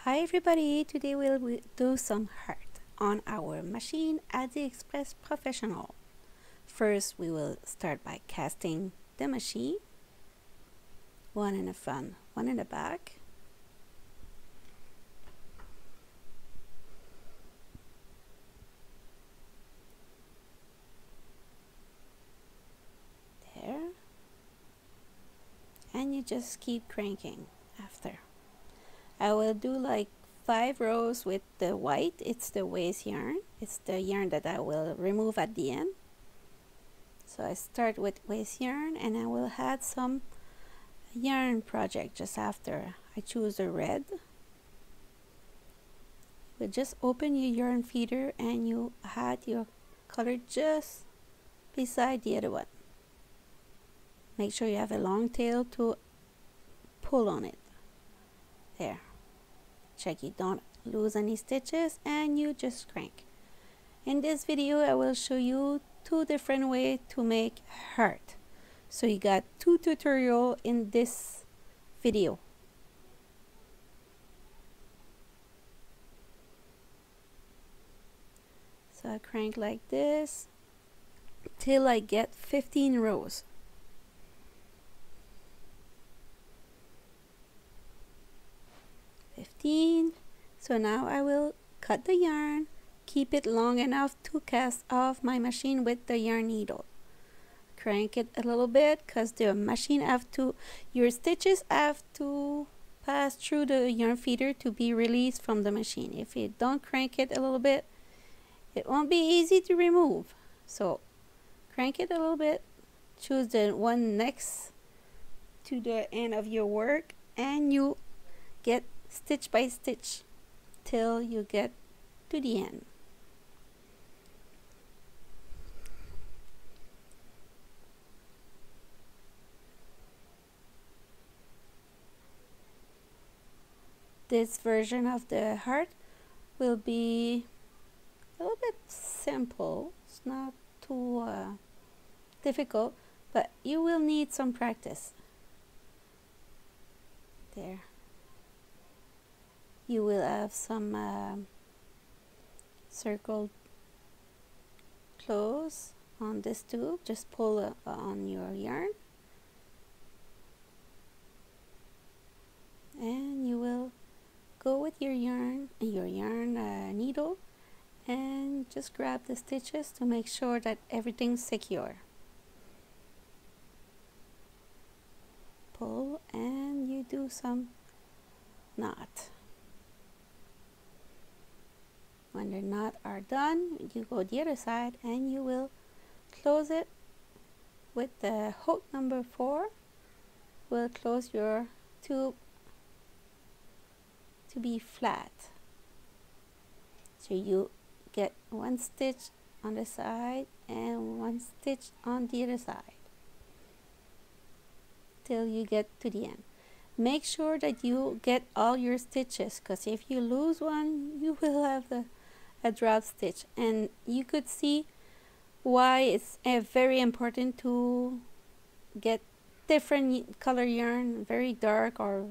Hi everybody, today we'll do some heart on our machine ADDI Express Professional. First we will start by casting the machine, one in the front, one in the back. There. And you just keep cranking after. I will do like 5 rows with the white. It's the VOUS yarn. It's the yarn that I will remove at the end. So I start with VOUS yarn and I will add some yarn project just after. I choose the red. You just open your yarn feeder and you add your color just beside the other one. Make sure you have a long tail to pull on it. There. Check you don't lose any stitches and you just crank. In this video I will show you 2 different ways to make heart. So you got 2 tutorials in this video. So I crank like this till I get 15 rows. So now I will cut the yarn, keep it long enough to cast off my machine with the yarn needle. Crank it a little bit because the machine your stitches have to pass through the yarn feeder to be released from the machine. If you don't crank it a little bit, it won't be easy to remove. So crank it a little bit, choose the one next to the end of your work, and you get stitch by stitch till you get to the end. This version of the heart will be a little bit simple. It's not too difficult, but you will need some practice. There. You will have some circle close on this tube. Just pull on your yarn and you will go with your yarn needle and just grab the stitches to make sure that everything's secure. Pull and you do some knot. When the knot are done, you go the other side and you will close it with the hook number 4. Will close your tube to be flat. So you get 1 stitch on the side and 1 stitch on the other side till you get to the end. Make sure that you get all your stitches, because if you lose one, you will have a drop stitch, and you could see why it's very important to get different color yarn, very dark or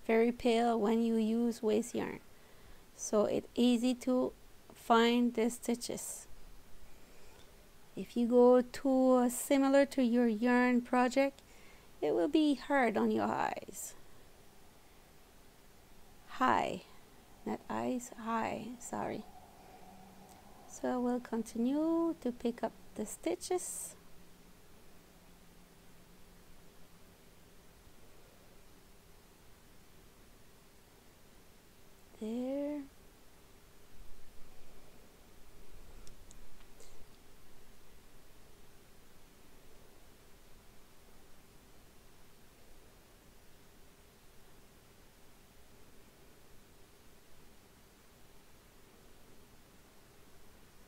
very pale when you use VOUS yarn. So it's easy to find the stitches. If you go to similar to your yarn project, it will be hard on your eyes. Sorry. So I will continue to pick up the stitches. There.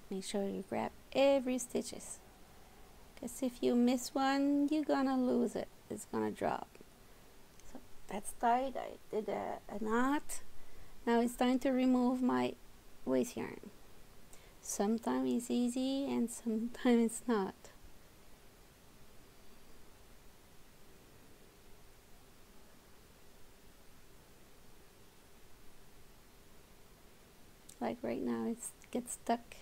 Make sure you grab every stitches, because if you miss one, you're gonna lose it. It's gonna drop. So that's tied. I did a knot. Now it's time to remove my VOUS yarn. Sometimes it's easy and sometimes it's not. like right now it gets stuck.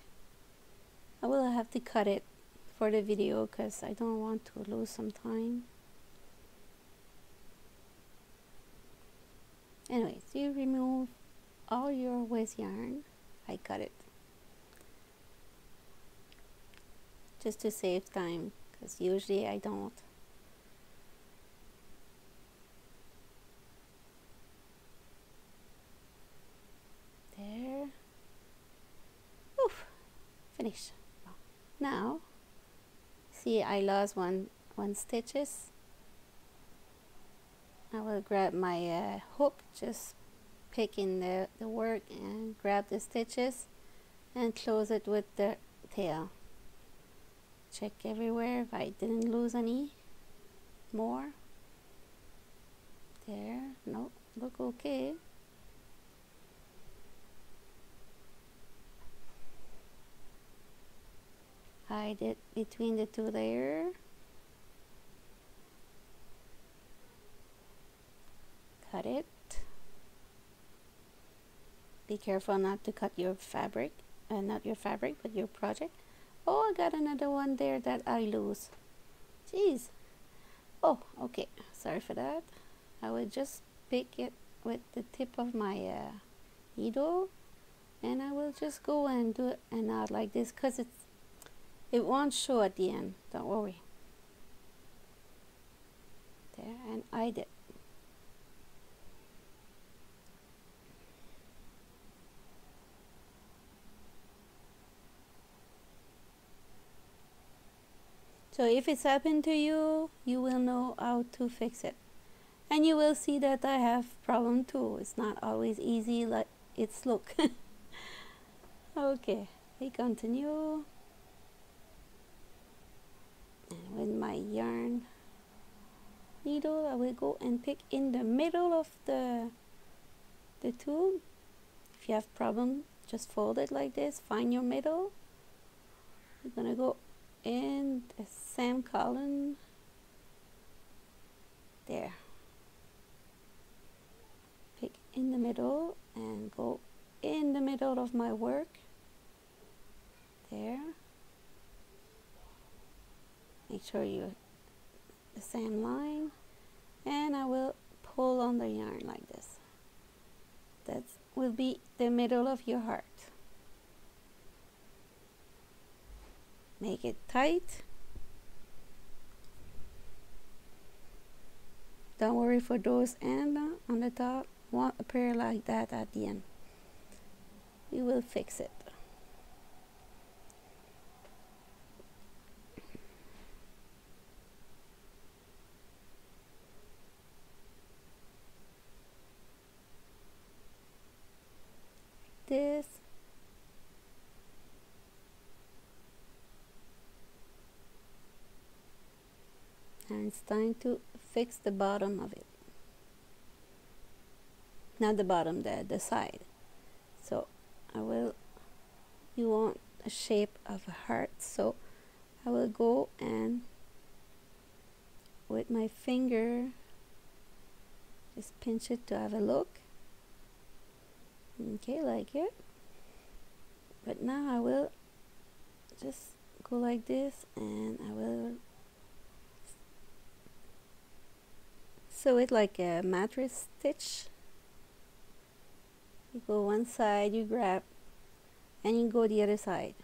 I will have to cut it for the video because I don't want to lose some time. Anyways, you remove all your waste yarn. I cut it just to save time because usually I don't. There. Oof. Finish. Now, see, I lost one stitches. I will grab my hook, just pick in the work and grab the stitches and close it with the tail. Check everywhere if I didn't lose any more. There, no, look okay. Hide it between the two layers. Cut it. Be careful not to cut your fabric, not your fabric, but your project. Oh, I got another one there that I lose. Jeez. Oh, okay. Sorry for that. I will just pick it with the tip of my needle, and I will just go and do it and out like this because it won't show at the end. Don't worry. There, and I did. So if it's happened to you, you will know how to fix it. And you will see that I have problem too. It's not always easy like it's look. Okay, we continue. And with my yarn needle, I will go and pick in the middle of the tube. If you have problem, just fold it like this. Find your middle. You're gonna go in the same column. There. Pick in the middle and go in the middle of my work. There. Make sure you're the same line, and I will pull on the yarn like this. That will be the middle of your heart. Make it tight. Don't worry for those ends on the top won't appear like that at the end. We will fix it. This. And it's time to fix the bottom of it. Not the bottom, the side. So you want a shape of a heart, so I will go and with my finger just pinch it to have a look. Okay, like it. But now I will just go like this, and I will sew it like a mattress stitch. You go one side, you grab, and you go the other side.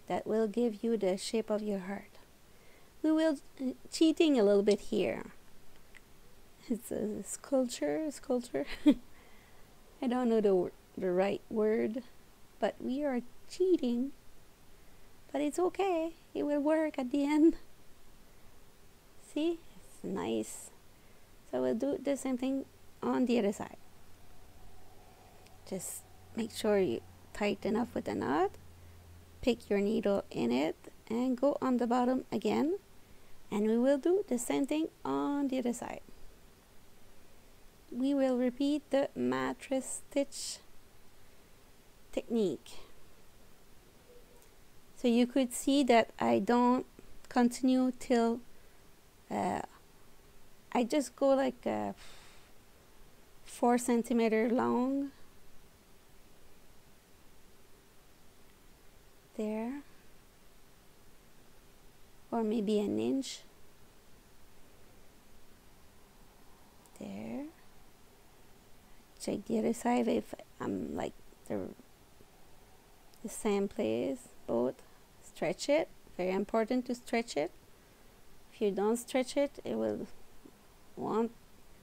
That will give you the shape of your heart. We will cheating a little bit here. It's a sculpture. I don't know the right word, but we are cheating. But it's okay. It will work at the end. See? It's nice. So we'll do the same thing on the other side. Just make sure you tighten up with the knot. Pick your needle in it and go on the bottom again. And we will do the same thing on the other side. We will repeat the mattress stitch technique. So you could see that I don't continue till I just go like 4 centimeter long. There. Or maybe an inch. There. Check the other side if I'm like the same place. Both. Stretch it. Very important to stretch it. If you don't stretch it, it will won't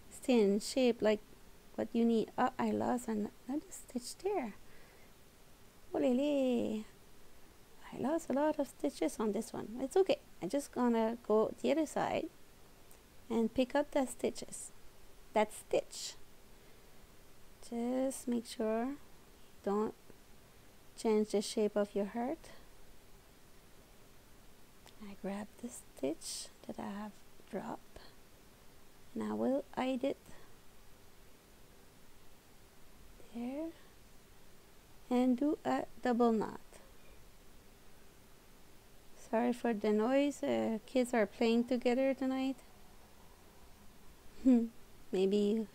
stay in shape like what you need. Oh, I lost another stitch there. Olele. I lost a lot of stitches on this one. It's okay. I'm just gonna go the other side and pick up the stitches. That stitch. Just make sure you don't change the shape of your heart. I grab the stitch that I have dropped and I will hide it there and do a double knot. Sorry for the noise, kids are playing together tonight. Maybe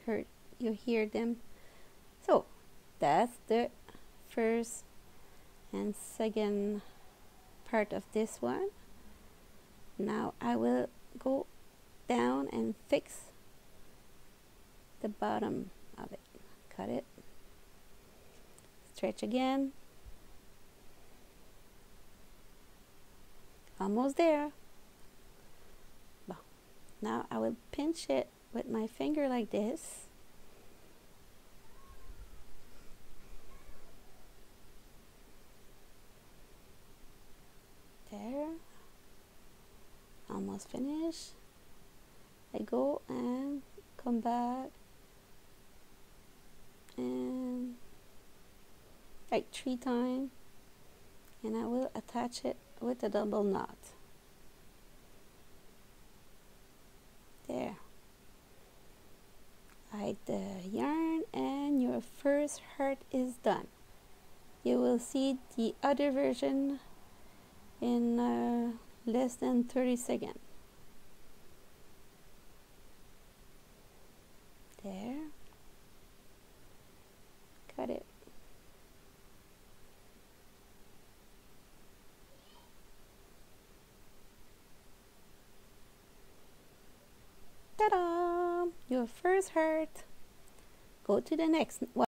you hear them. So that's the first and second part of this one. Now I will go down and fix the bottom of it. Cut it. Stretch again. Almost there. Well, now I will pinch it with my finger like this. There. Almost finished. I go and come back and like 3 times, and I will attach it with a double knot. There. Hide the yarn and your first heart is done. You will see the other version in less than 30 seconds. There. Cut it. Ta-da! Your first heart. Go to the next one.